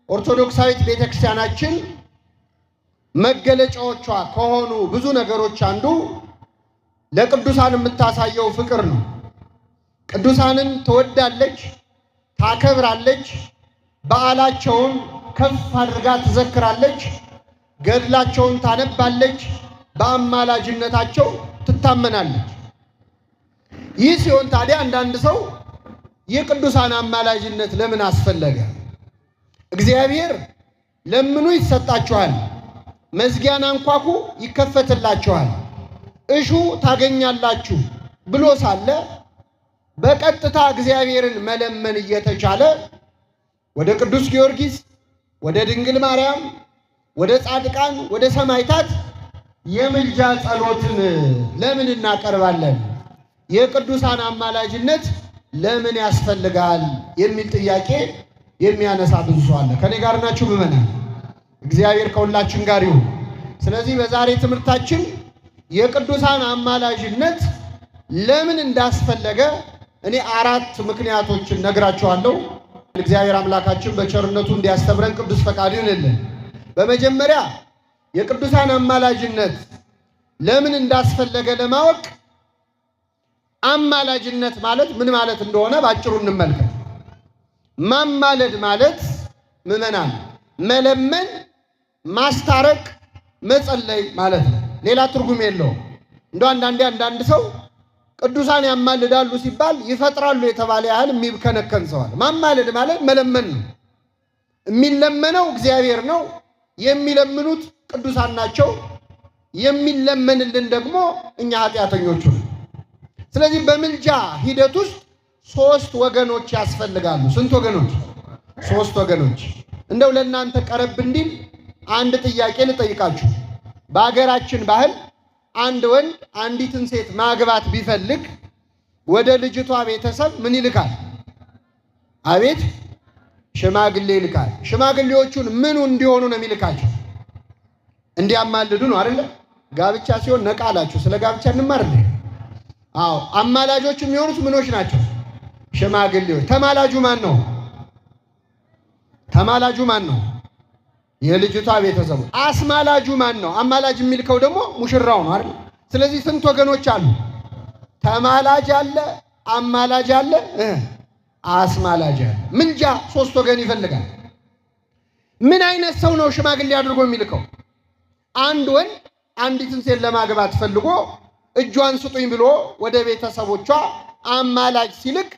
ኦርቶዶክሳዊት ቤተክርስቲያናችን መገለጫዎቿ ከሆኑ ብዙ ነገሮች አንዱ ለቅዱሳን የምታሳየው ፍቅር ነው። ቅዱሳንን ትወዳለች፣ ታከብራለች፣ በዓላቸውን ከፍ አድርጋ ትዘክራለች፣ ገድላቸውን ታነባለች፣ በአማላጅነታቸው ትታመናለች። ይህ ሲሆን ታዲያ አንዳንድ ሰው የቅዱሳን አማላጅነት ለምን አስፈለገ? እግዚአብሔር ለምኑ ይሰጣችኋል፣ መዝጊያን አንኳኩ ይከፈትላችኋል፣ እሹ ታገኛላችሁ ብሎ ሳለ በቀጥታ እግዚአብሔርን መለመን እየተቻለ ወደ ቅዱስ ጊዮርጊስ፣ ወደ ድንግል ማርያም፣ ወደ ጻድቃን፣ ወደ ሰማዕታት የምልጃ ጸሎትን ለምን እናቀርባለን? የቅዱሳን አማላጅነት ለምን ያስፈልጋል? የሚል ጥያቄ የሚያነሳ ብዙ ሰው አለ። ከኔ ጋር ናችሁ ምእመናን? እግዚአብሔር ከሁላችን ጋር ይሁን። ስለዚህ በዛሬ ትምህርታችን የቅዱሳን አማላጅነት ለምን እንዳስፈለገ እኔ 4 ምክንያቶችን ነግራችኋለሁ። እግዚአብሔር አምላካችን በቸርነቱ እንዲያስተምረን ቅዱስ ፈቃዱ ይሁንልን። በመጀመሪያ የቅዱሳን አማላጅነት ለምን እንዳስፈለገ ለማወቅ አማላጅነት ማለት ምን ማለት እንደሆነ ባጭሩ እንመልከት። ማማለድ ማለት ምእመናን መለመን፣ ማስታረቅ፣ መጸለይ ማለት ነው። ሌላ ትርጉም የለውም። እንደው አንዳንድ ሰው ቅዱሳን ያማልዳሉ ሲባል ይፈጥራሉ የተባለ ያህል የሚከነከን ሰው አለ። ማማለድ ማለት መለመን ነው። የሚለመነው እግዚአብሔር ነው። የሚለምኑት ቅዱሳን ናቸው። የሚለመንልን ደግሞ እኛ ኃጢአተኞቹ ነው። ስለዚህ በምልጃ ሂደት ውስጥ 3 ወገኖች ያስፈልጋሉ። ስንት ወገኖች? 3 ወገኖች። እንደው ለእናንተ ቀረብ እንዲል አንድ ጥያቄ ልጠይቃችሁ። በአገራችን ባህል አንድ ወንድ አንዲትን ሴት ማግባት ቢፈልግ ወደ ልጅቷ ቤተሰብ ምን ይልካል? አቤት ሽማግሌ ይልካል። ሽማግሌዎቹን ምኑ እንዲሆኑ ነው የሚልካቸው? እንዲያማልዱ ነው አይደለ? ጋብቻ ሲሆን ነቃ አላችሁ። ስለ ጋብቻ እንማር እንዴ? አዎ፣ አማላጆች የሚሆኑት ምኖች ናቸው? ሽማግሌዎች። ተማላጁ ማን ነው? ተማላጁ ማን ነው? የልጅቷ ቤተሰቡ። አስማላጁ ማን ነው? አማላጅ የሚልከው ደግሞ ሙሽራው ነው አይደል? ስለዚህ ስንት ወገኖች አሉ? ተማላጅ አለ፣ አማላጅ አለ፣ አስማላጅ አለ። ምልጃ 3 ወገን ይፈልጋል። ምን አይነት ሰው ነው ሽማግሌ አድርጎ የሚልከው? አንድ ወንድ አንዲትን ሴት ለማግባት ፈልጎ እጇን ስጡኝ ብሎ ወደ ቤተሰቦቿ አማላጅ ሲልክ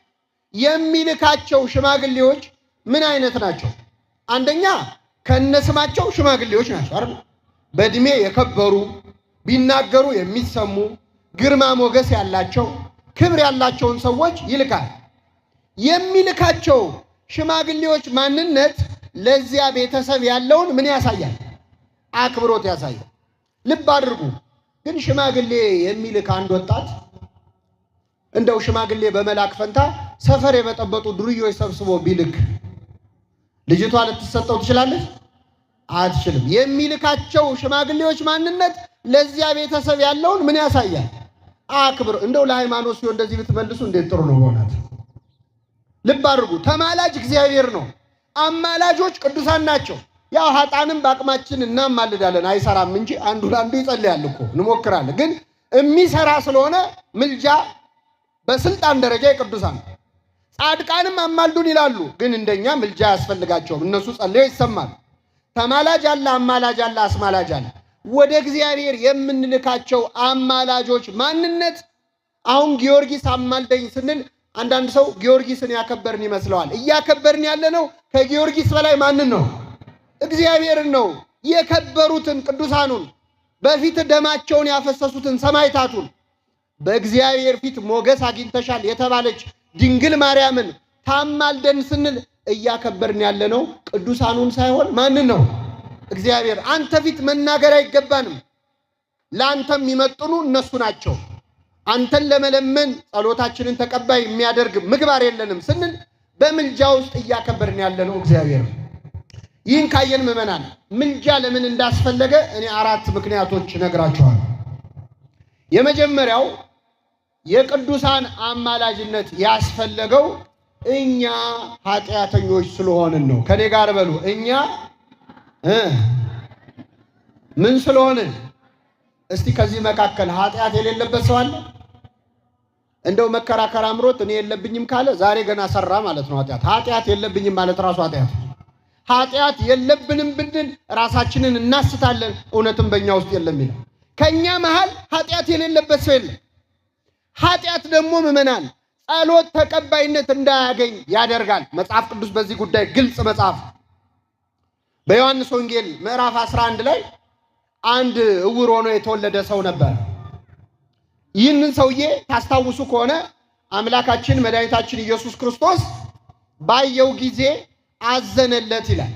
የሚልካቸው ሽማግሌዎች ምን አይነት ናቸው? አንደኛ ከነስማቸው ሽማግሌዎች ናቸው አይደል? በእድሜ የከበሩ፣ ቢናገሩ የሚሰሙ፣ ግርማ ሞገስ ያላቸው፣ ክብር ያላቸውን ሰዎች ይልካል። የሚልካቸው ሽማግሌዎች ማንነት ለዚያ ቤተሰብ ያለውን ምን ያሳያል? አክብሮት ያሳያል። ልብ አድርጉ። ግን ሽማግሌ የሚልክ አንድ ወጣት እንደው ሽማግሌ በመላክ ፈንታ ሰፈር የበጠበጡ ዱርዮች ሰብስቦ ቢልክ ልጅቷ ልትሰጠው ትችላለች? አትችልም። የሚልካቸው ሽማግሌዎች ማንነት ለዚያ ቤተሰብ ያለውን ምን ያሳያል? አክብር። እንደው ለሃይማኖት ሲሆን እንደዚህ ብትመልሱ እንዴት ጥሩ ነው በእውነት። ልብ አድርጉ። ተማላጅ እግዚአብሔር ነው። አማላጆች ቅዱሳን ናቸው። ያው ኃጣንም በአቅማችን እናማልዳለን፣ አይሰራም እንጂ አንዱ ለአንዱ ይጸልያል እኮ እንሞክራለን። ግን የሚሰራ ስለሆነ ምልጃ በስልጣን ደረጃ የቅዱሳን። ጻድቃንም አማልዱን ይላሉ፣ ግን እንደኛ ምልጃ ያስፈልጋቸውም። እነሱ ጸልየው ይሰማል። ተማላጅ አለ፣ አማላጅ አለ፣ አስማላጅ አለ። ወደ እግዚአብሔር የምንልካቸው አማላጆች ማንነት አሁን ጊዮርጊስ አማልደኝ ስንል አንዳንድ ሰው ጊዮርጊስን ያከበርን ይመስለዋል። እያከበርን ያለነው ከጊዮርጊስ በላይ ማንን ነው? እግዚአብሔርን ነው። የከበሩትን ቅዱሳኑን፣ በፊት ደማቸውን ያፈሰሱትን ሰማዕታቱን፣ በእግዚአብሔር ፊት ሞገስ አግኝተሻል የተባለች ድንግል ማርያምን ታማልደን ስንል እያከበርን ያለነው ቅዱሳኑን ሳይሆን ማንን ነው? እግዚአብሔር። አንተ ፊት መናገር አይገባንም። ለአንተም የሚመጥኑ እነሱ ናቸው። አንተን ለመለመን ጸሎታችንን ተቀባይ የሚያደርግ ምግባር የለንም ስንል በምልጃ ውስጥ እያከበርን ያለነው እግዚአብሔር። ይህን ካየን ምእመናን ምልጃ ለምን እንዳስፈለገ እኔ 4 ምክንያቶች ነግራችኋለሁ። የመጀመሪያው የቅዱሳን አማላጅነት ያስፈለገው እኛ ኃጢአተኞች ስለሆንን ነው። ከኔ ጋር በሉ እኛ ምን ስለሆንን? እስቲ ከዚህ መካከል ኃጢአት የሌለበት ሰው አለ? እንደው መከራከር አምሮት እኔ የለብኝም ካለ ዛሬ ገና ሰራ ማለት ነው። ኃጢአት የለብኝም ማለት ራሱ ኃጢአት የለብንም ብንል ራሳችንን እናስታለን፣ እውነትም በእኛ ውስጥ የለም ይላል። ከኛ መሃል ኃጢአት የሌለበት ሰው የለም። ኃጢአት ደግሞ ምዕመናን ጸሎት ተቀባይነት እንዳያገኝ ያደርጋል። መጽሐፍ ቅዱስ በዚህ ጉዳይ ግልጽ መጽሐፍ በዮሐንስ ወንጌል ምዕራፍ 11 ላይ አንድ እውር ሆኖ የተወለደ ሰው ነበር። ይህንን ሰውዬ ታስታውሱ ከሆነ አምላካችን መድኃኒታችን ኢየሱስ ክርስቶስ ባየው ጊዜ አዘነለት ይላል።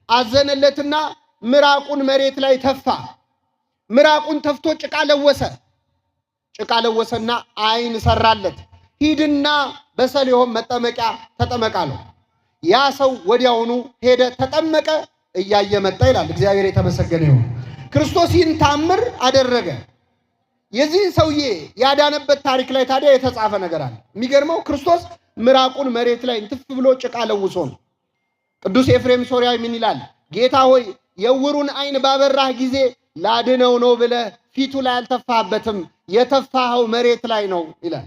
አዘነለትና ምራቁን መሬት ላይ ተፋ። ምራቁን ተፍቶ ጭቃ ለወሰና አይን ሰራለት። ሂድና በሰሊሆም መጠመቂያ ተጠመቃለሁ። ያ ሰው ወዲያውኑ ሄደ፣ ተጠመቀ፣ እያየ መጣ ይላል። እግዚአብሔር የተመሰገነ ይሁን። ክርስቶስ ይህን ታምር አደረገ። የዚህን ሰውዬ ያዳነበት ታሪክ ላይ ታዲያ የተጻፈ ነገር አለ። የሚገርመው ክርስቶስ ምራቁን መሬት ላይ እንትፍ ብሎ ጭቃ ለውሶ ነው። ቅዱስ ኤፍሬም ሶርያዊ ምን ይላል? ጌታ ሆይ የዕውሩን አይን ባበራህ ጊዜ ላድነው ነው ብለህ ፊቱ ላይ አልተፋህበትም፣ የተፋኸው መሬት ላይ ነው ይላል።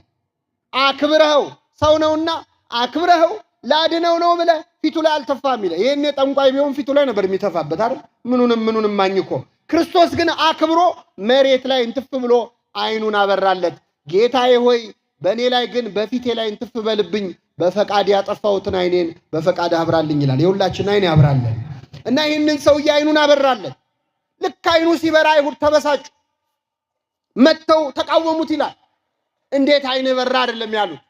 አክብረኸው፣ ሰው ነውና አክብረኸው ላድነው ነው ብለህ ፊቱ ላይ አልተፋህም ይላል። ይሄኔ ጠንቋይ ቢሆን ፊቱ ላይ ነበር የሚተፋበት አይደል? ምኑንም ማኝኮ። ክርስቶስ ግን አክብሮ መሬት ላይ እንትፍ ብሎ አይኑን አበራለት። ጌታዬ ሆይ በእኔ ላይ ግን በፊቴ ላይ እንትፍ በልብኝ፣ በፈቃድ ያጠፋሁትን አይኔን በፈቃድ አብራልኝ ይላል። የሁላችን አይን ያብራለን እና ይህንን ሰውዬ አይኑን አበራለት። ልክ አይኑ ሲበራ አይሁድ ተበሳጩ፣ መጥተው ተቃወሙት ይላል። እንዴት አይን በራ አይደለም ያሉት።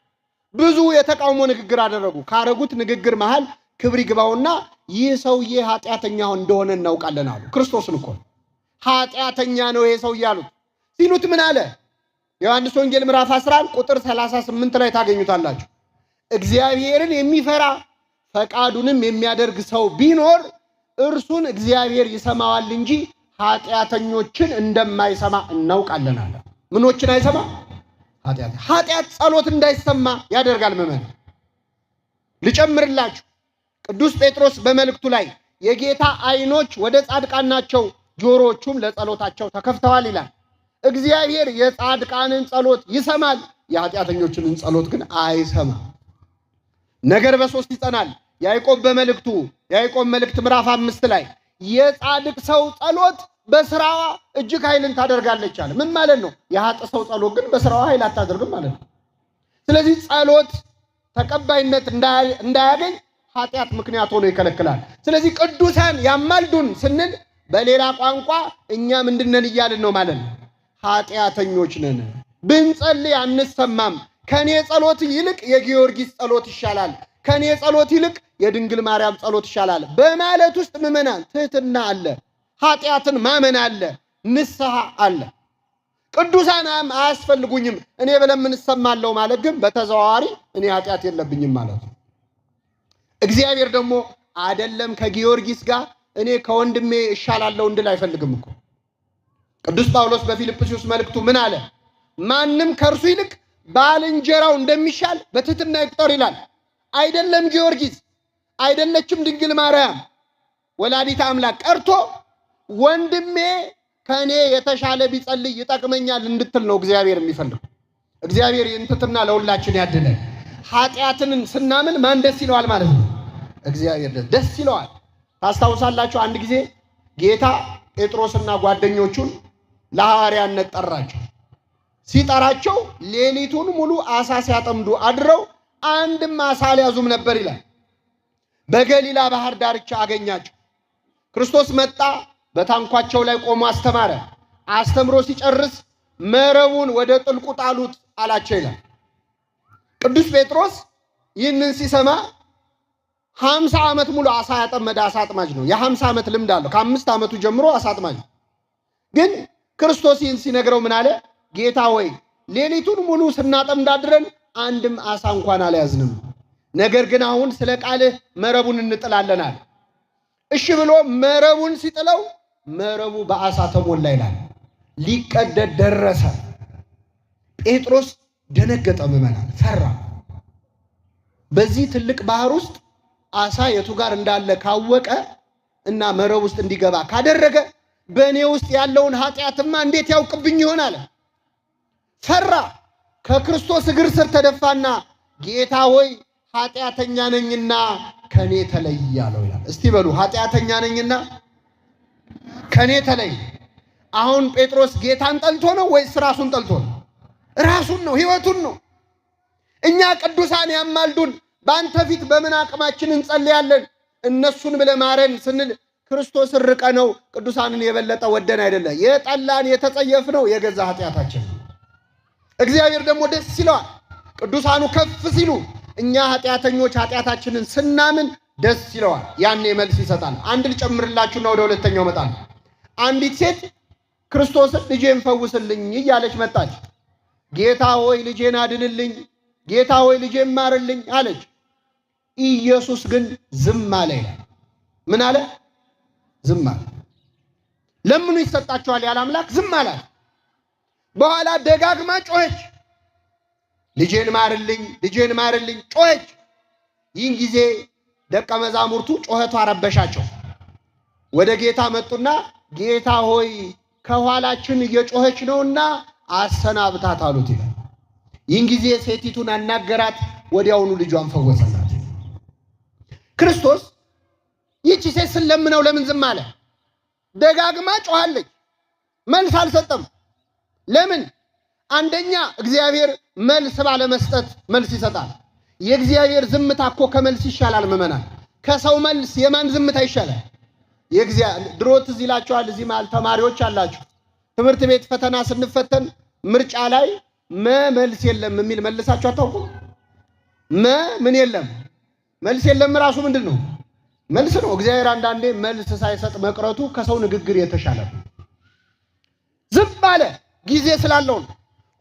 ብዙ የተቃውሞ ንግግር አደረጉ። ካረጉት ንግግር መሃል ክብር ይግባውና ይህ ሰውዬ ኃጢአተኛ እንደሆነ እናውቃለን አሉ። ክርስቶስን እኮ ኃጢአተኛ ነው ይሄ ሰውዬ አሉት። ሲሉት ምን አለ? ዮሐንስ ወንጌል ምዕራፍ 11 ቁጥር 38 ላይ ታገኙታላችሁ። እግዚአብሔርን የሚፈራ ፈቃዱንም የሚያደርግ ሰው ቢኖር እርሱን እግዚአብሔር ይሰማዋል እንጂ ኃጢአተኞችን እንደማይሰማ እናውቃለን አለ። ምኖችን አይሰማ? ኃጢአት ጸሎት እንዳይሰማ ያደርጋል። መመን ልጨምርላችሁ፣ ቅዱስ ጴጥሮስ በመልእክቱ ላይ የጌታ አይኖች ወደ ጻድቃን ናቸው፣ ጆሮዎቹም ለጸሎታቸው ተከፍተዋል ይላል። እግዚአብሔር የጻድቃንን ጸሎት ይሰማል፣ የኃጢአተኞችን ጸሎት ግን አይሰማም። ነገር በሶስት ይጸናል። ያዕቆብ በመልእክቱ ያዕቆብ መልእክት ምዕራፍ 5 ላይ የጻድቅ ሰው ጸሎት በስራዋ እጅግ ኃይልን ታደርጋለች አለ። ምን ማለት ነው? የኃጥእ ሰው ጸሎት ግን በስራዋ ኃይል አታደርግም ማለት ነው። ስለዚህ ጸሎት ተቀባይነት እንዳያገኝ ኃጢአት ምክንያት ሆኖ ይከለክላል። ስለዚህ ቅዱሳን ያማልዱን ስንል በሌላ ቋንቋ እኛ ምንድነን እያልን ነው ማለት ነው? ኃጢአተኞች ነን። ብንጸልይ አንሰማም። ከኔ ጸሎት ይልቅ የጊዮርጊስ ጸሎት ይሻላል፣ ከኔ ጸሎት ይልቅ የድንግል ማርያም ጸሎት ይሻላል በማለት ውስጥ ምዕመናን ትህትና አለ፣ ኃጢአትን ማመን አለ፣ ንስሐ አለ። ቅዱሳን አያስፈልጉኝም እኔ በለምን እሰማለሁ ማለት ግን በተዘዋዋሪ እኔ ኃጢአት የለብኝም ማለት ነው። እግዚአብሔር ደግሞ አይደለም ከጊዮርጊስ ጋር እኔ ከወንድሜ እሻላለሁ እንድል አይፈልግም እኮ። ቅዱስ ጳውሎስ በፊልጵስዩስ መልእክቱ ምን አለ? ማንም ከእርሱ ይልቅ ባልንጀራው እንደሚሻል በትህትና ይቁጠር ይላል። አይደለም ጊዮርጊስ፣ አይደለችም ድንግል ማርያም ወላዲተ አምላክ ቀርቶ ወንድሜ ከኔ የተሻለ ቢጸልይ ይጠቅመኛል እንድትል ነው እግዚአብሔር የሚፈልገው። እግዚአብሔር የእንትትና ለሁላችን ያድነን። ኃጢአትን ስናምን ማን ደስ ይለዋል ማለት ነው? እግዚአብሔር ደስ ይለዋል። ታስታውሳላችሁ አንድ ጊዜ ጌታ ጴጥሮስና ጓደኞቹን ለሐዋርያነት ጠራቸው። ሲጠራቸው ሌሊቱን ሙሉ አሳ ሲያጠምዱ አድረው አንድም አሳ አልያዙም ነበር ይላል። በገሊላ ባህር ዳርቻ አገኛቸው። ክርስቶስ መጣ፣ በታንኳቸው ላይ ቆሞ አስተማረ። አስተምሮ ሲጨርስ መረቡን ወደ ጥልቁ ጣሉት አላቸው ይላል። ቅዱስ ጴጥሮስ ይህንን ሲሰማ 50 ዓመት ሙሉ አሳ ያጠመደ አሳ አጥማጅ ነው። የ50 ዓመት ልምድ አለው። ከ5 ዓመቱ ጀምሮ አሳ አጥማጅ። ግን ክርስቶስ ይህን ሲነግረው ምን አለ? ጌታ ሆይ ሌሊቱን ሙሉ ስናጠምድ አድረን አንድም አሳ እንኳን አልያዝንም። ነገር ግን አሁን ስለ ቃልህ መረቡን እንጥላለን አለ። እሺ ብሎ መረቡን ሲጥለው መረቡ በአሳ ተሞላ ይላል። ሊቀደድ ደረሰ። ጴጥሮስ ደነገጠ፣ ምዕመናን ፈራ። በዚህ ትልቅ ባህር ውስጥ አሳ የቱ ጋር እንዳለ ካወቀ እና መረብ ውስጥ እንዲገባ ካደረገ በእኔ ውስጥ ያለውን ኃጢአትማ እንዴት ያውቅብኝ ይሆናል? ፈራ። ከክርስቶስ እግር ስር ተደፋና ጌታ ሆይ ኃጢአተኛ ነኝና ከኔ ተለይ አለው ይላል። እስቲ በሉ ኃጢአተኛ ነኝና ከኔ ተለይ። አሁን ጴጥሮስ ጌታን ጠልቶ ነው ወይስ ራሱን ጠልቶ ነው? ራሱን ነው፣ ህይወቱን ነው። እኛ ቅዱሳን ያማልዱን በአንተ ፊት በምን አቅማችን እንጸልያለን? እነሱን ብለህ ማረን ስንል ክርስቶስ ርቀ ነው ቅዱሳንን የበለጠ ወደን አይደለ። የጠላን የተጸየፍነው የገዛ ኃጢአታችን። እግዚአብሔር ደግሞ ደስ ይለዋል ቅዱሳኑ ከፍ ሲሉ፣ እኛ ኃጢአተኞች ኃጢአታችንን ስናምን ደስ ይለዋል። ያኔ መልስ ይሰጣል። አንድ ልጨምርላችሁና ወደ ሁለተኛው መጣል። አንዲት ሴት ክርስቶስን ልጄን ፈውስልኝ እያለች መጣች። ጌታ ሆይ ልጄን አድንልኝ፣ ጌታ ሆይ ልጄን ማርልኝ አለች። ኢየሱስ ግን ዝም አለ ይላል። ምን አለ? ዝም አለ። ለምኑ ይሰጣችኋል ያለ አምላክ ዝም አላት። በኋላ ደጋግማ ጮኸች። ልጄን ማርልኝ፣ ልጄን ማርልኝ ጮኸች። ይህን ጊዜ ደቀ መዛሙርቱ ጮኸቷ ረበሻቸው። ወደ ጌታ መጡና ጌታ ሆይ ከኋላችን እየጮኸች ነውና አሰናብታት አሉት ይላል። ይህን ጊዜ ሴቲቱን አናገራት፣ ወዲያውኑ ልጇን ፈወሰላት። ክርስቶስ ይህች ሴት ስለምነው ለምን ዝም አለ? ደጋግማ ጮኻለች፣ መልስ አልሰጠም። ለምን? አንደኛ እግዚአብሔር መልስ ባለመስጠት መልስ ይሰጣል። የእግዚአብሔር ዝምታ እኮ ከመልስ ይሻላል። ምዕመናን፣ ከሰው መልስ የማን ዝምታ ይሻላል? ድሮ ትዝ ይላችኋል፣ እዚህ መሃል ተማሪዎች አላችሁ። ትምህርት ቤት ፈተና ስንፈተን ምርጫ ላይ መልስ የለም የሚል መልሳችሁ አታውቁም? ምን የለም መልስ የለም ራሱ ምንድን ነው? መልስ ነው። እግዚአብሔር አንዳንዴ መልስ ሳይሰጥ መቅረቱ ከሰው ንግግር የተሻለ ነው። ዝም አለ ጊዜ ስላለው ነው።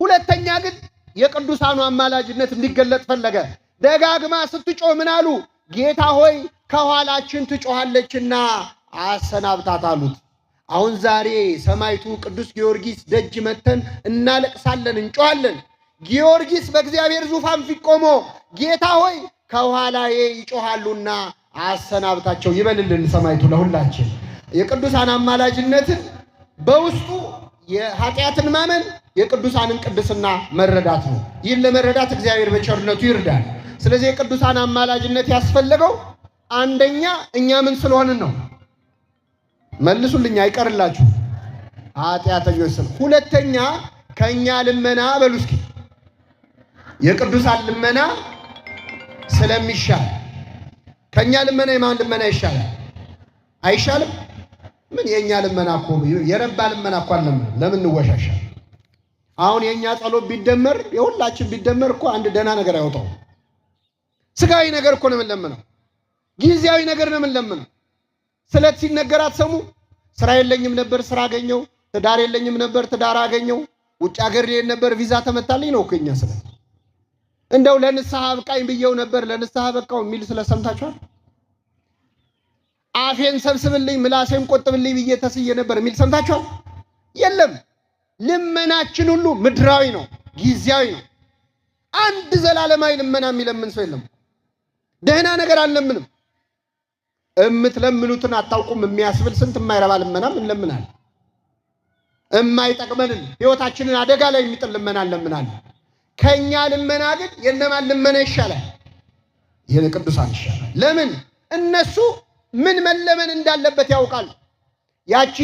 ሁለተኛ ግን የቅዱሳኑ አማላጅነት እንዲገለጥ ፈለገ። ደጋግማ ስትጮህ ምን አሉ? ጌታ ሆይ ከኋላችን ትጮኻለችና አሰናብታት አሉት። አሁን ዛሬ ሰማዕቱ ቅዱስ ጊዮርጊስ ደጅ መተን እናለቅሳለን፣ እንጮኻለን። ጊዮርጊስ በእግዚአብሔር ዙፋን ፊት ቆሞ ጌታ ሆይ ከኋላዬ ይጮኻሉና አሰናብታቸው ይበልልን ሰማዕቱ ለሁላችን። የቅዱሳን አማላጅነትን በውስጡ የኃጢአትን ማመን የቅዱሳንን ቅድስና መረዳት ነው። ይህን ለመረዳት እግዚአብሔር በቸርነቱ ይርዳል። ስለዚህ የቅዱሳን አማላጅነት ያስፈለገው አንደኛ እኛ ምን ስለሆንን ነው? መልሱልኝ፣ አይቀርላችሁ ኃጢአተኞች ስለ። ሁለተኛ ከኛ ልመና በሉ እስኪ የቅዱሳን ልመና ስለሚሻል። ከኛ ልመና የማን ልመና ይሻላል? አይሻልም? ምን የኛ ልመና እኮ የረባ ልመና እኮ አለምን። ለምን እንወሻሻል? አሁን የኛ ጸሎት ቢደመር የሁላችን ቢደመር እኮ አንድ ደህና ነገር አይወጣው። ስጋዊ ነገር እኮ ነው የምንለምነው፣ ጊዜያዊ ነገር ነው የምንለምነው። ስለት ሲነገር አትሰሙ? ስራ የለኝም ነበር ስራ አገኘው፣ ትዳር የለኝም ነበር ትዳር አገኘው፣ ውጭ ሀገር ልሄድ ነበር ቪዛ ተመታልኝ ነው እኮ የኛ ስለት። እንደው ለንስሐ በቃኝ ብየው ነበር ለንስሐ በቃው የሚል ስለሰምታችኋል? አፌን ሰብስብልኝ ምላሴን ቆጥብልኝ ብዬ ተስዬ ነበር የሚል ሰምታችኋል? የለም። ልመናችን ሁሉ ምድራዊ ነው፣ ጊዜያዊ ነው። አንድ ዘላለማዊ ልመና የሚለምን ሰው የለም። ደህና ነገር አንለምንም። እምትለምኑትን አታውቁም የሚያስብል ስንት የማይረባ ልመናም እንለምናለን። የማይጠቅመንን ህይወታችንን አደጋ ላይ የሚጥል ልመና እንለምናለን። ከኛ ልመና ግን የነማን ልመና ይሻላል? የቅዱሳን ይሻላል። ለምን? እነሱ ምን መለመን እንዳለበት ያውቃሉ። ያቺ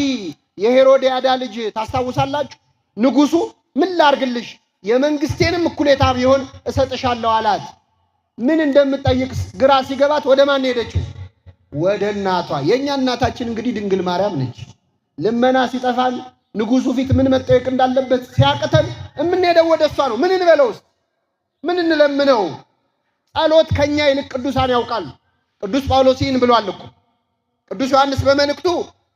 የሄሮድያዳ ልጅ ታስታውሳላችሁ? ንጉሱ ምን ላርግልሽ የመንግስቴንም እኩሌታ ቢሆን እሰጥሻለሁ አላት። ምን እንደምትጠይቅ ግራ ሲገባት ወደ ማን ሄደችው? ወደ እናቷ። የኛ እናታችን እንግዲህ ድንግል ማርያም ነች። ልመና ሲጠፋን ንጉሱ ፊት ምን መጠየቅ እንዳለበት ሲያቅተን የምንሄደው ወደ እሷ ነው። ምን እንበለውስ? ምን እንለምነው? ጸሎት ከኛ ይልቅ ቅዱሳን ያውቃሉ። ቅዱስ ጳውሎስ ይህን ብሏል እኮ። ቅዱስ ዮሐንስ በመልእክቱ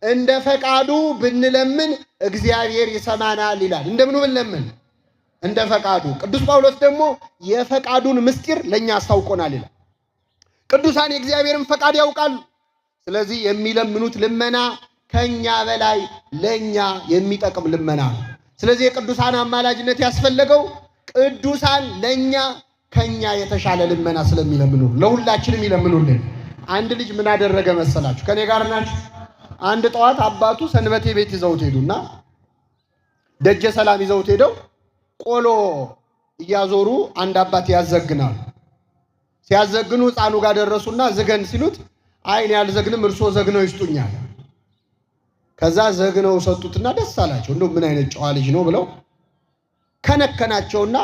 እንደ ፈቃዱ ብንለምን እግዚአብሔር ይሰማናል ይላል። እንደምኑ ብንለምን? እንደ ፈቃዱ። ቅዱስ ጳውሎስ ደግሞ የፈቃዱን ምስጢር ለኛ አስታውቆናል ይላል። ቅዱሳን የእግዚአብሔርን ፈቃድ ያውቃሉ። ስለዚህ የሚለምኑት ልመና ከኛ በላይ ለኛ የሚጠቅም ልመና ነው። ስለዚህ የቅዱሳን አማላጅነት ያስፈለገው ቅዱሳን ለኛ ከኛ የተሻለ ልመና ስለሚለምኑ ለሁላችንም ይለምኑልን። አንድ ልጅ ምን አደረገ መሰላችሁ? ከኔ ጋር ናችሁ? አንድ ጠዋት አባቱ ሰንበቴ ቤት ይዘውት ሄዱና ደጀ ሰላም ይዘውት ሄደው ቆሎ እያዞሩ አንድ አባት ያዘግናሉ። ሲያዘግኑ ሕፃኑ ጋር ደረሱና ዝገን ሲሉት አይን ያልዘግንም እርሶ ዘግነው ይስጡኛል። ከዛ ዘግነው ሰጡትና ደስ አላቸው። እንደው ምን አይነት ጨዋ ልጅ ነው ብለው ከነከናቸውና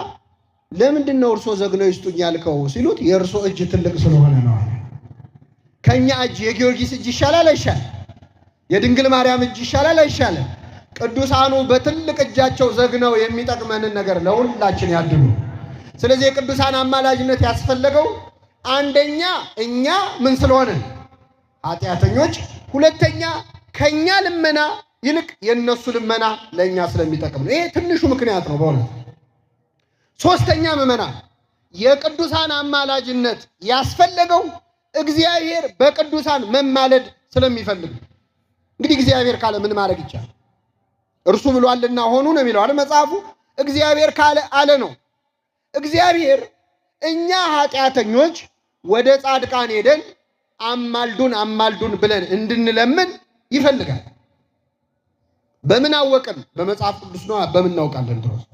ለምንድነው እርሶ ዘግነው ይስጡኛል ከው ሲሉት የእርሶ እጅ ትልቅ ስለሆነ ነው። ከኛ እጅ የጊዮርጊስ እጅ ይሻላል አይሻል? የድንግል ማርያም እጅ ይሻላል አይሻል? ቅዱሳኑ በትልቅ እጃቸው ዘግነው የሚጠቅመንን ነገር ለሁላችን ያድሉ። ስለዚህ የቅዱሳን አማላጅነት ያስፈልገው አንደኛ እኛ ምን ስለሆነ ኃጢአተኞች፣ ሁለተኛ ከኛ ልመና ይልቅ የነሱ ልመና ለኛ ስለሚጠቅም ነው። ይሄ ትንሹ ምክንያት ነው በእውነት። ሶስተኛ ምዕመናን የቅዱሳን አማላጅነት ያስፈልገው እግዚአብሔር በቅዱሳን መማለድ ስለሚፈልግ። እንግዲህ እግዚአብሔር ካለ ምን ማድረግ ይቻላል? እርሱ ብሏልና ሆኑ ነው የሚለው አይደል መጽሐፉ። እግዚአብሔር ካለ አለ ነው። እግዚአብሔር እኛ ኃጢአተኞች ወደ ጻድቃን ሄደን አማልዱን አማልዱን ብለን እንድንለምን ይፈልጋል። በምን አወቅን? በመጽሐፍ ቅዱስ ነው። በምን እናውቃለን? ድሮስ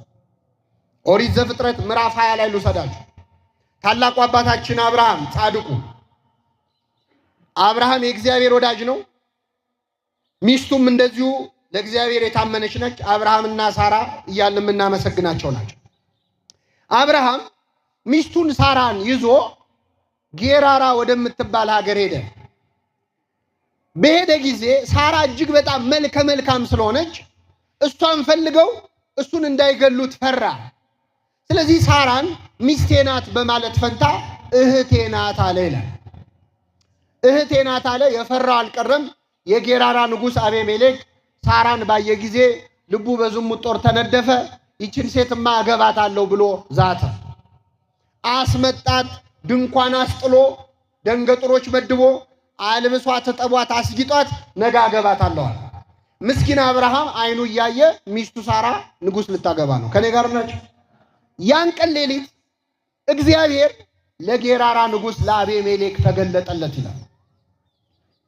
ኦሪት ዘፍጥረት ምዕራፍ 20 ላይ ልውሰዳችሁ። ታላቁ አባታችን አብርሃም ጻድቁ አብርሃም የእግዚአብሔር ወዳጅ ነው። ሚስቱም እንደዚሁ ለእግዚአብሔር የታመነች ነች። አብርሃምና ሳራ እያልን የምናመሰግናቸው ናቸው። አብርሃም ሚስቱን ሳራን ይዞ ጌራራ ወደምትባል ሀገር ሄደ። በሄደ ጊዜ ሳራ እጅግ በጣም መልከ መልካም ስለሆነች እሷን ፈልገው እሱን እንዳይገሉት ፈራ። ስለዚህ ሳራን ሚስቴ ናት በማለት ፈንታ እህቴ ናት አለ ይላል። እህቴ ናት አለ። የፈራው አልቀረም። የጌራራ ንጉሥ አቤሜሌክ ሳራን ባየ ጊዜ ልቡ በዝሙት ጦር ተነደፈ። ይችን ሴትማ አገባታለሁ ብሎ ዛተ። አስመጣት። ድንኳን አስጥሎ ደንገጥሮች መድቦ አልብሷት፣ ተጠቧት፣ አስጊጧት ነገ አገባታለሁ አለ። ምስኪን አብርሃም አይኑ እያየ ሚስቱ ሳራ ንጉሥ ልታገባ ነው። ከኔ ጋር ናቸው። ያን ቀን ሌሊት እግዚአብሔር ለጌራራ ንጉሥ ለአቤሜሌክ ተገለጠለት ይላል።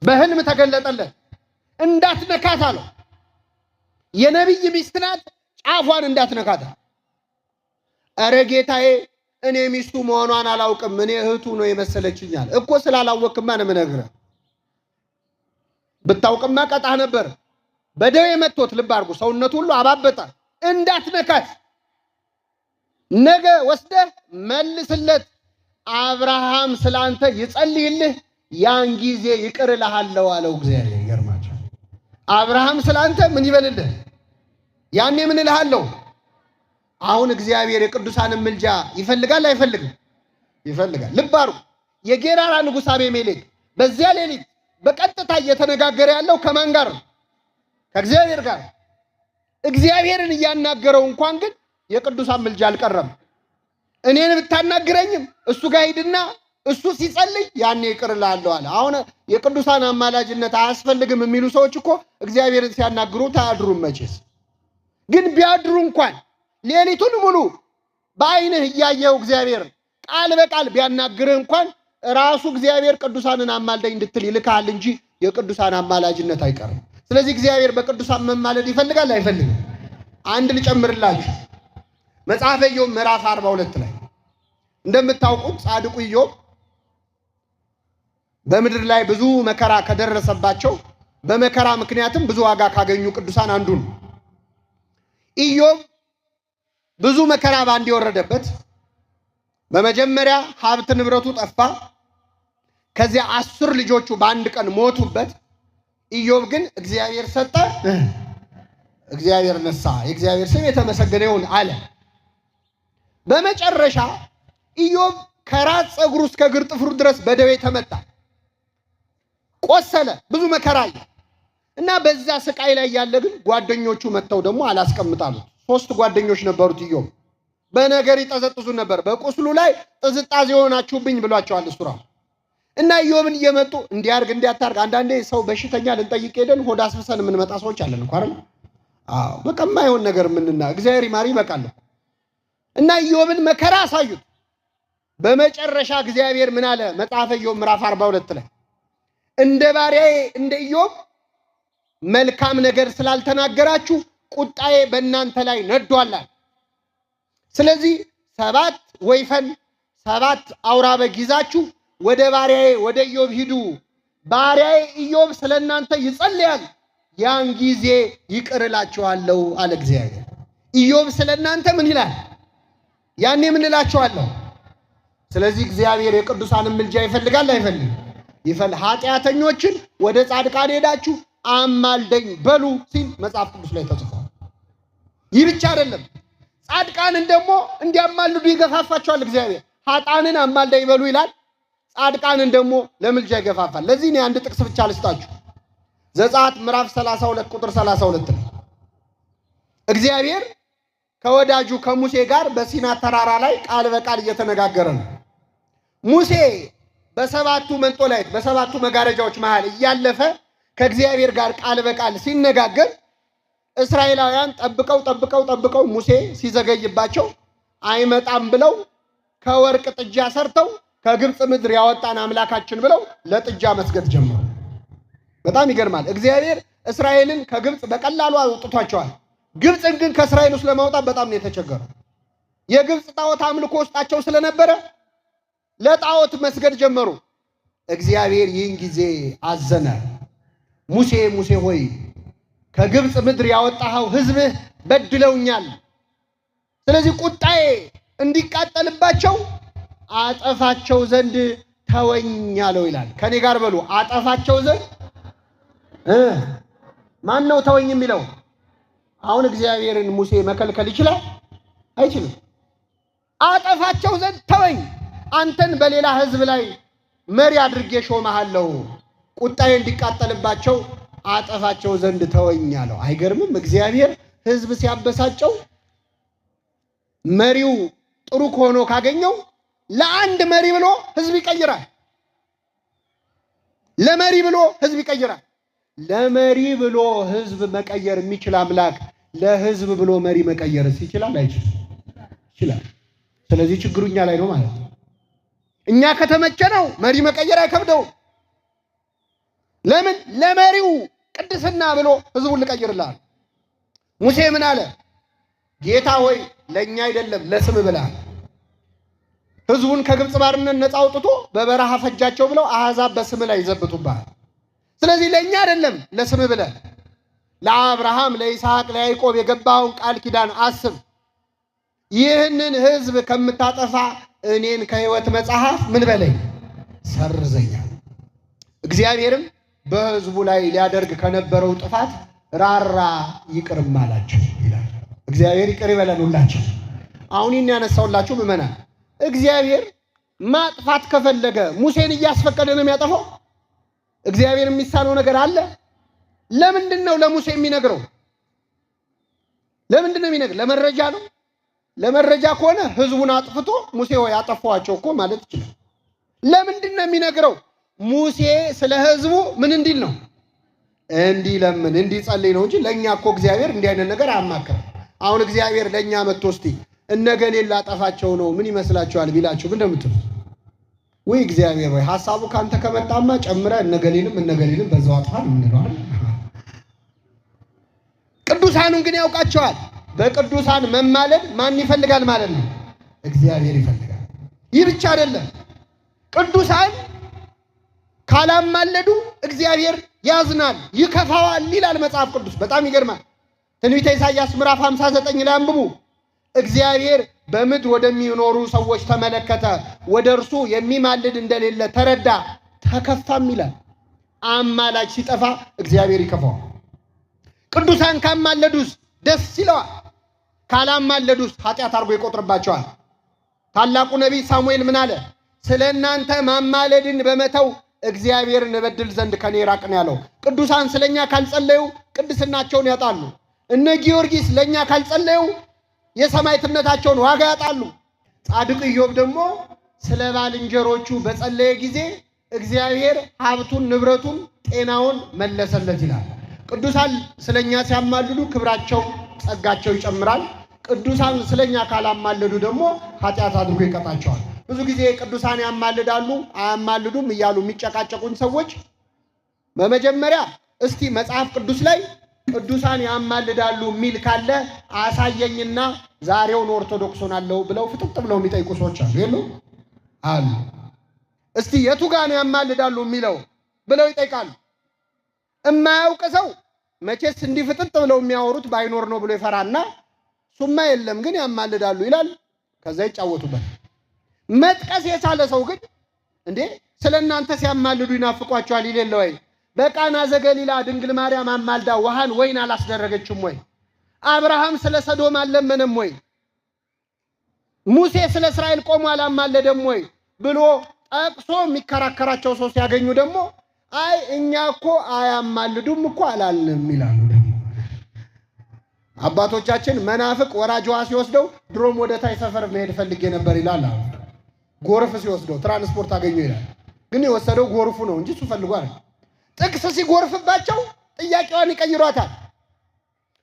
በህልም ተገለጠለት። እንዳትነካት አለው። የነቢይ ሚስት ናት፣ ጫፏን እንዳትነካት። ኧረ ጌታዬ እኔ ሚስቱ መሆኗን አላውቅም፣ እኔ እህቱ ነው የመሰለችኛል እኮ። ስላላወቅማ ነው የምነግርህ። ብታውቅማ ቀጣህ ነበር። በደዌ መጥቶት ልብ አድርጉ፣ ሰውነቱ ሁሉ አባበጠ። እንዳትነካት፣ ነገ ወስደህ መልስለት። አብርሃም ስላንተ ይጸልይልህ፣ ያን ጊዜ ይቅር እልሃለሁ አለው እግዚአብሔር። ይገርማችኋል። አብርሃም ስላንተ ምን ይበልልህ? ያኔ ምን እልሃለሁ? አሁን እግዚአብሔር የቅዱሳንን ምልጃ ይፈልጋል አይፈልግም? ይፈልጋል። ልብ አድርጉ። የጌራራ ንጉሥ አቤሜሌክ በዚያ ሌሊት በቀጥታ እየተነጋገረ ያለው ከማን ጋር ነው? ከእግዚአብሔር ጋር። እግዚአብሔርን እያናገረው እንኳን ግን የቅዱሳን ምልጃ አልቀረም። እኔን ብታናግረኝም እሱ ጋር ሂድና እሱ ሲጸልይ ያኔ ይቅር እልሃለሁ አለ። አሁን የቅዱሳን አማላጅነት አያስፈልግም የሚሉ ሰዎች እኮ እግዚአብሔርን ሲያናግሩ ታያድሩም። መቼስ ግን ቢያድሩ እንኳን ሌሊቱን ሙሉ በአይንህ እያየው እግዚአብሔር ቃል በቃል ቢያናግርህ እንኳን ራሱ እግዚአብሔር ቅዱሳንን አማልደኝ እንድትል ይልካል እንጂ የቅዱሳን አማላጅነት አይቀርም። ስለዚህ እግዚአብሔር በቅዱሳን መማለድ ይፈልጋል አይፈልግም? አንድ ልጨምርላችሁ። መጽሐፈ ኢዮብ ምዕራፍ 42 ላይ እንደምታውቁት ጻድቁ ኢዮብ በምድር ላይ ብዙ መከራ ከደረሰባቸው በመከራ ምክንያትም ብዙ ዋጋ ካገኙ ቅዱሳን አንዱ ነው። ኢዮብ ብዙ መከራ ባንድ የወረደበት፣ በመጀመሪያ ሀብት ንብረቱ ጠፋ። ከዚያ 10 ልጆቹ በአንድ ቀን ሞቱበት። ኢዮብ ግን እግዚአብሔር ሰጠ፣ እግዚአብሔር ነሳ፣ የእግዚአብሔር ስም የተመሰገነ ይሁን አለ። በመጨረሻ ኢዮብ ከራስ ፀጉሩ እስከ እግር ጥፍሩ ድረስ በደዌ ተመታ፣ ቆሰለ፣ ብዙ መከራ አየ እና በዛ ስቃይ ላይ ያለ ግን ጓደኞቹ መጥተው ደግሞ አላስቀምጣሉት። 3 ጓደኞች ነበሩት። ኢዮብ በነገር ይጠዘጥዙ ነበር። በቁስሉ ላይ ጥዝጣዜ ሆናችሁብኝ ብሏቸዋል እሱ ራሱ። እና ኢዮብን እየመጡ እንዲያርግ እንዲያታርግ። አንዳንዴ ሰው በሽተኛ ልንጠይቅ ሄደን ሆድ አስብሰን የምንመጣ ሰዎች አለን እኮ አይደል? አዎ በቃ የማይሆን ነገር ምንና እግዚአብሔር ይማሪ ይበቃል። እና ኢዮብን መከራ አሳዩት። በመጨረሻ እግዚአብሔር ምን አለ? መጽሐፈ ኢዮብ ምዕራፍ 42 ላይ እንደ ባሪያዬ እንደ ኢዮብ መልካም ነገር ስላልተናገራችሁ ቁጣዬ በእናንተ ላይ ነዷል። ስለዚህ 7 ወይፈን 7 አውራ በግ ይዛችሁ ወደ ባሪያዬ ወደ ኢዮብ ሂዱ። ባሪያዬ ኢዮብ ስለናንተ ይጸልያል፣ ያን ጊዜ ይቅር እላችኋለሁ አለ እግዚአብሔር። ኢዮብ ስለናንተ ምን ይላል? ያኔ ምን እላችኋለሁ? ስለዚህ እግዚአብሔር የቅዱሳንን ምልጃ ይፈልጋል አይፈልግም? ኃጢአተኞችን ወደ ጻድቃን ሄዳችሁ አማልደኝ በሉ ሲል መጽሐፍ ቅዱስ ላይ ተጽፏል። ይህ ብቻ አይደለም፣ ጻድቃንን ደግሞ እንዲያማልዱ ይገፋፋቸዋል እግዚአብሔር። ኃጥአንን አማልደኝ በሉ ይላል፣ ጻድቃንን ደግሞ ለምልጃ ይገፋፋል። ለዚህ ነው አንድ ጥቅስ ብቻ ልስጣችሁ። ዘጸአት ምዕራፍ 32 ቁጥር 32 ነው። እግዚአብሔር ከወዳጁ ከሙሴ ጋር በሲና ተራራ ላይ ቃል በቃል እየተነጋገረ ነው። ሙሴ በሰባቱ መንጦላይት በሰባቱ መጋረጃዎች መሃል እያለፈ ከእግዚአብሔር ጋር ቃል በቃል ሲነጋገር እስራኤላውያን ጠብቀው ሙሴ ሲዘገይባቸው አይመጣም ብለው ከወርቅ ጥጃ ሰርተው ከግብፅ ምድር ያወጣን አምላካችን ብለው ለጥጃ መስገድ ጀመሩ። በጣም ይገርማል። እግዚአብሔር እስራኤልን ከግብፅ በቀላሉ አውጥቷቸዋል። ግብፅን ግን ከእስራኤል ውስጥ ለማውጣት በጣም ነው የተቸገረው። የግብፅ ጣዖት አምልኮ ውስጣቸው ስለነበረ ለጣዖት መስገድ ጀመሩ። እግዚአብሔር ይህን ጊዜ አዘነ። ሙሴ ሙሴ ሆይ ከግብፅ ምድር ያወጣኸው ሕዝብህ በድለውኛል፣ ስለዚህ ቁጣዬ እንዲቃጠልባቸው አጠፋቸው ዘንድ ተወኝ አለው ይላል። ከኔ ጋር በሉ አጠፋቸው ዘንድ። ማን ነው ተወኝ የሚለው? አሁን እግዚአብሔርን ሙሴ መከልከል ይችላል? አይችልም። አጠፋቸው ዘንድ ተወኝ፣ አንተን በሌላ ሕዝብ ላይ መሪ አድርጌ ሾመሃለሁ፣ ቁጣዬ እንዲቃጠልባቸው አጠፋቸው ዘንድ ተወኝ አለው። አይገርምም? እግዚአብሔር ሕዝብ ሲያበሳጨው መሪው ጥሩ ሆኖ ካገኘው ለአንድ መሪ ብሎ ሕዝብ ይቀይራል። ለመሪ ብሎ ሕዝብ ይቀይራል። ለመሪ ብሎ ሕዝብ መቀየር የሚችል አምላክ ለሕዝብ ብሎ መሪ መቀየር ይችላል? አይችልም? ይችላል። ስለዚህ ችግሩ እኛ ላይ ነው ማለት ነው። እኛ ከተመቸነው መሪ መቀየር አይከብደውም። ለምን? ለመሪው ቅድስና ብሎ ሕዝቡን ልቀይርልሃል። ሙሴ ምን አለ? ጌታ ሆይ ለኛ አይደለም ለስም ብለሃል። ሕዝቡን ከግብፅ ባርነት ነፃ አውጥቶ በበረሃ ፈጃቸው ብለው አሕዛብ በስም ላይ ይዘብቱብሃል። ስለዚህ ለኛ አይደለም ለስም ብለህ ለአብርሃም ለይስሐቅ ለያዕቆብ የገባውን ቃል ኪዳን አስብ። ይህንን ሕዝብ ከምታጠፋ እኔን ከሕይወት መጽሐፍ ምን በለኝ ሰርዘኛል። እግዚአብሔርም በሕዝቡ ላይ ሊያደርግ ከነበረው ጥፋት ራራ ይቅርም አላቸው ይላል። እግዚአብሔር ይቅር ይበለን ሁላችን። አሁን ይህን ያነሳውላችሁ ምእመናን፣ እግዚአብሔር ማጥፋት ከፈለገ ሙሴን እያስፈቀደ ነው የሚያጠፋው? እግዚአብሔር የሚሳነው ነገር አለ? ለምንድን ነው ለሙሴ የሚነግረው? ለምንድን ነው የሚነግረው? ለመረጃ ነው። ለመረጃ ከሆነ ሕዝቡን አጥፍቶ ሙሴ ሆይ አጠፋዋቸው እኮ ማለት ይችላል። ለምንድን ነው የሚነግረው? ሙሴ ስለ ሕዝቡ ምን እንዲል ነው? እንዲለምን እንዲጸልይ ነው እንጂ ለኛ እኮ እግዚአብሔር እንዲህ አይነት ነገር አያማክርም። አሁን እግዚአብሔር ለኛ መጥቶ እስቲ እነገሌን ላጠፋቸው ነው ምን ይመስላችኋል ቢላችሁ ምን እንደምትሉ? ወይ እግዚአብሔር ወይ ሐሳቡ ካንተ ከመጣማ ጨምረ እነገሌንም በዛው አጥፋን እንለዋል። ቅዱሳኑን ግን ያውቃቸዋል። በቅዱሳን መማለድ ማን ይፈልጋል ማለት ነው? እግዚአብሔር ይፈልጋል። ይህ ብቻ አይደለም፣ ቅዱሳን ካላማለዱ እግዚአብሔር ያዝናል፣ ይከፋዋል ይላል መጽሐፍ ቅዱስ። በጣም ይገርማል። ትንቢተ ኢሳይያስ ምዕራፍ 59 ላይ አንብቡ። እግዚአብሔር በምድር ወደሚኖሩ ሰዎች ተመለከተ፣ ወደ እርሱ የሚማልድ እንደሌለ ተረዳ፣ ተከፋም ይላል። አማላጅ ሲጠፋ እግዚአብሔር ይከፋዋል። ቅዱሳን ካማለዱስ ደስ ይለዋል፣ ካላማለዱስ ኃጢአት አድርጎ ይቆጥርባቸዋል። ታላቁ ነቢይ ሳሙኤል ምን አለ? ስለ እናንተ ማማለድን በመተው እግዚአብሔርን እበድል ዘንድ ከኔ ራቅ ነው ያለው። ቅዱሳን ስለኛ ካልጸለዩ ቅድስናቸውን ያጣሉ። እነ ጊዮርጊስ ለኛ ካልጸለዩ የሰማዕትነታቸውን ዋጋ ያጣሉ። ጻድቁ ኢዮብ ደግሞ ስለ ባልንጀሮቹ በጸለየ ጊዜ እግዚአብሔር ሀብቱን፣ ንብረቱን፣ ጤናውን መለሰለት ይላል። ቅዱሳን ስለኛ ሲያማልዱ ክብራቸው፣ ጸጋቸው ይጨምራል። ቅዱሳን ስለኛ ካላማለዱ ደግሞ ኃጢአት አድርጎ ይቀጣቸዋል። ብዙ ጊዜ ቅዱሳን ያማልዳሉ አያማልዱም እያሉ የሚጨቃጨቁን ሰዎች በመጀመሪያ እስቲ መጽሐፍ ቅዱስ ላይ ቅዱሳን ያማልዳሉ የሚል ካለ አሳየኝና ዛሬውን ኦርቶዶክስ ሆናለሁ ብለው ፍጥጥ ብለው የሚጠይቁ ሰዎች አሉ። እስቲ የቱ ጋር ነው ያማልዳሉ የሚለው ብለው ይጠይቃሉ። እማያውቅ ሰው መቼስ እንዲህ ፍጥጥ ብለው የሚያወሩት ባይኖር ነው ብሎ ይፈራና ሱማ የለም ግን ያማልዳሉ ይላል። ከዛ ይጫወቱበት። መጥቀስ የቻለ ሰው ግን እንዴ ስለናንተ ሲያማልዱ ይናፍቋቸዋል ይሌለ ወይ? በቃና ዘገሊላ ድንግል ማርያም አማልዳ ውሃን ወይን አላስደረገችም ወይ? አብርሃም ስለ ሰዶም አልለመነም ወይ? ሙሴ ስለ እስራኤል ቆሞ አላማለደም ወይ ብሎ ጠቅሶ የሚከራከራቸው ሰው ሲያገኙ ደግሞ አይ እኛ እኮ አያማልዱም እኮ አላልንም ይላሉ። ደግሞ አባቶቻችን መናፍቅ ወራጅ ውሃ ሲወስደው ድሮም ወደ ታይ ሰፈር መሄድ ፈልጌ ነበር ይላል። ጎርፍ ሲወስደው ትራንስፖርት አገኘ ይላል። ግን የወሰደው ጎርፉ ነው እንጂ እሱ ፈልጎ አይደል። ጥቅስ ሲጎርፍባቸው ጥያቄዋን ይቀይሯታል።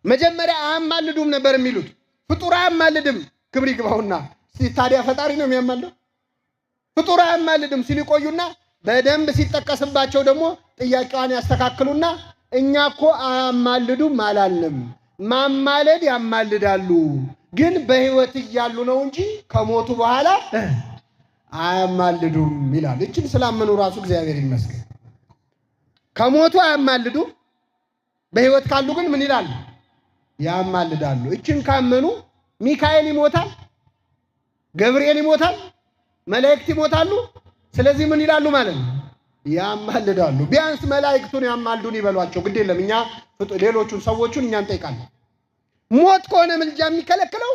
መጀመሪያ አያማልዱም ነበር የሚሉት ፍጡር አያማልድም ክብር ይግባውና ታዲያ ፈጣሪ ነው የሚያማልደው? ፍጡር አያማልድም ሲል ይቆዩና በደንብ ሲጠቀስባቸው ደግሞ ጥያቄዋን ያስተካክሉና እኛ እኮ አያማልዱም አላልንም፣ ማማለድ ያማልዳሉ ግን በህይወት እያሉ ነው እንጂ ከሞቱ በኋላ አያማልዱም ይላል። እችን ስላመኑ ራሱ እግዚአብሔር ይመስገን። ከሞቱ አያማልዱም፣ በህይወት ካሉ ግን ምን ይላሉ? ያማልዳሉ። እችን ካመኑ ሚካኤል ይሞታል፣ ገብርኤል ይሞታል፣ መላእክት ይሞታሉ። ስለዚህ ምን ይላሉ ማለት ነው? ያማልዳሉ። ቢያንስ መላእክቱን ያማልዱን ይበሏቸው። ግድ የለም እኛ ሌሎቹን ሰዎቹን እኛ እንጠይቃለን። ሞት ከሆነ ምልጃ የሚከለክለው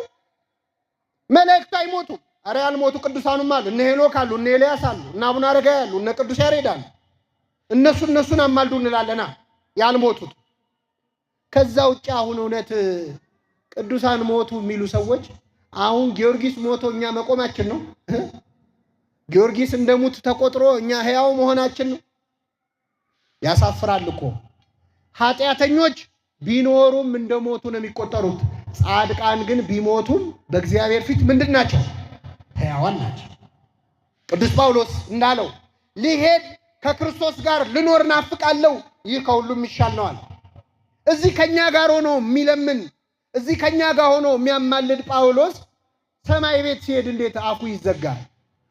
መላእክቱ አይሞቱ። አረ ያልሞቱ ቅዱሳኑም አሉ። እነ ሄኖክ አሉ፣ እነ ኤልያስ አሉ፣ እነ አቡነ አረጋዊ አሉ፣ እነ ቅዱስ ያሬድ አሉ። እነሱን አማልዱ እንላለና ያልሞቱት። ከዛ ውጭ አሁን እውነት ቅዱሳን ሞቱ የሚሉ ሰዎች አሁን ጊዮርጊስ ሞቶ እኛ መቆማችን ነው? ጊዮርጊስ እንደሙት ተቆጥሮ እኛ ሕያው መሆናችን ነው? ያሳፍራል እኮ። ኃጢአተኞች ቢኖሩም እንደሞቱ ነው የሚቆጠሩት። ጻድቃን ግን ቢሞቱም በእግዚአብሔር ፊት ምንድን ናቸው? ሕያዋን ናቸው። ቅዱስ ጳውሎስ እንዳለው ሊሄድ ከክርስቶስ ጋር ልኖር ናፍቃለሁ፣ ይህ ከሁሉም ይሻል ነዋል። እዚህ ከኛ ጋር ሆኖ የሚለምን እዚህ ከኛ ጋር ሆኖ የሚያማልድ ጳውሎስ ሰማይ ቤት ሲሄድ እንዴት አፉ ይዘጋል?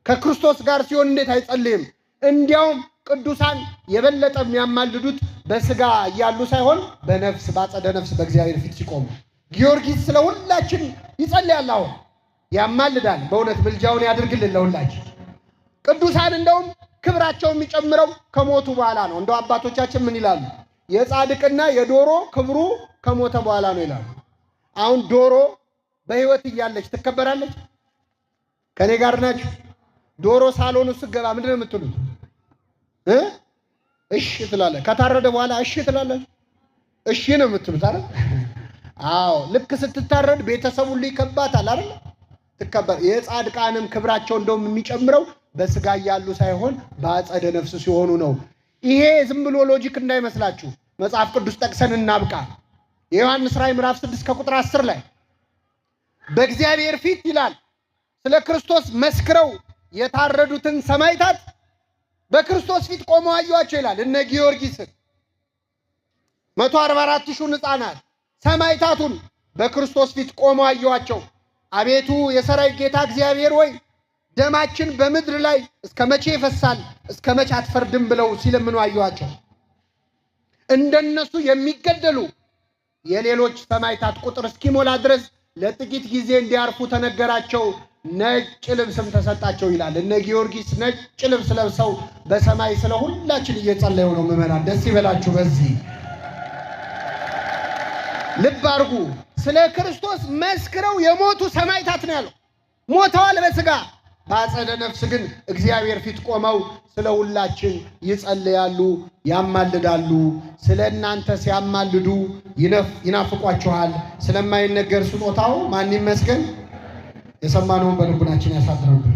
ከክርስቶስ ጋር ሲሆን እንዴት አይጸልይም? እንዲያውም ቅዱሳን የበለጠ የሚያማልዱት በስጋ እያሉ ሳይሆን በነፍስ ባጸደ ነፍስ በእግዚአብሔር ፊት ሲቆሙ። ጊዮርጊስ ስለ ሁላችን ይጸልያል፣ አሁን ያማልዳል። በእውነት ምልጃውን ያድርግልን ለሁላችን። ቅዱሳን እንደውም ክብራቸው የሚጨምረው ከሞቱ በኋላ ነው። እንደው አባቶቻችን ምን ይላሉ? የጻድቅና የዶሮ ክብሩ ከሞተ በኋላ ነው ይላሉ። አሁን ዶሮ በህይወት እያለች ትከበራለች? ከኔ ጋር ናችሁ? ዶሮ ሳሎን ውስጥ ገባ ምንድን ነው የምትሉት? እሺ ትላለች። ከታረደ በኋላ እሺ ትላለች። እሺ ነው የምትሉት አይደል? አዎ ልክ ስትታረድ ቤተሰቡ ሁሉ ይከባታል አይደል? ትከበር። የጻድቃንም ክብራቸው እንደውም የሚጨምረው በስጋ ያሉ ሳይሆን በአጸደ ነፍስ ሲሆኑ ነው። ይሄ ዝም ብሎ ሎጂክ እንዳይመስላችሁ መጽሐፍ ቅዱስ ጠቅሰን እናብቃ። የዮሐንስ ራዕይ ምዕራፍ 6 ከቁጥር 10 ላይ በእግዚአብሔር ፊት ይላል ስለ ክርስቶስ መስክረው የታረዱትን ሰማዕታት በክርስቶስ ፊት ቆመው አዩአቸው ይላል። እነ ጊዮርጊስን 144,000 ሕፃናት ሰማዕታቱን በክርስቶስ ፊት ቆመው አዩአቸው። አቤቱ የሰራዊት ጌታ እግዚአብሔር ወይ ደማችን በምድር ላይ እስከ መቼ ይፈሳል? እስከ መቼ አትፈርድም? ብለው ሲለምኑ አዩአቸው። እንደነሱ የሚገደሉ የሌሎች ሰማዕታት ቁጥር እስኪሞላ ድረስ ለጥቂት ጊዜ እንዲያርፉ ተነገራቸው። ነጭ ልብስም ተሰጣቸው ይላል። እነ ጊዮርጊስ ነጭ ልብስ ለብሰው በሰማይ ስለ ሁላችን እየጸለዩ ነው። ምዕመናን ደስ ይበላችሁ። በዚህ ልብ አድርጉ። ስለ ክርስቶስ መስክረው የሞቱ ሰማዕታት ነው ያለው። ሞተዋል በስጋ በአጸደ ነፍስ ግን እግዚአብሔር ፊት ቆመው ስለ ሁላችን ይጸልያሉ፣ ያማልዳሉ። ስለ እናንተ ሲያማልዱ ይናፍቋችኋል። ስለማይነገር ስጦታው ማን ይመስገን? የሰማነውን በልቡናችን ያሳድረብን።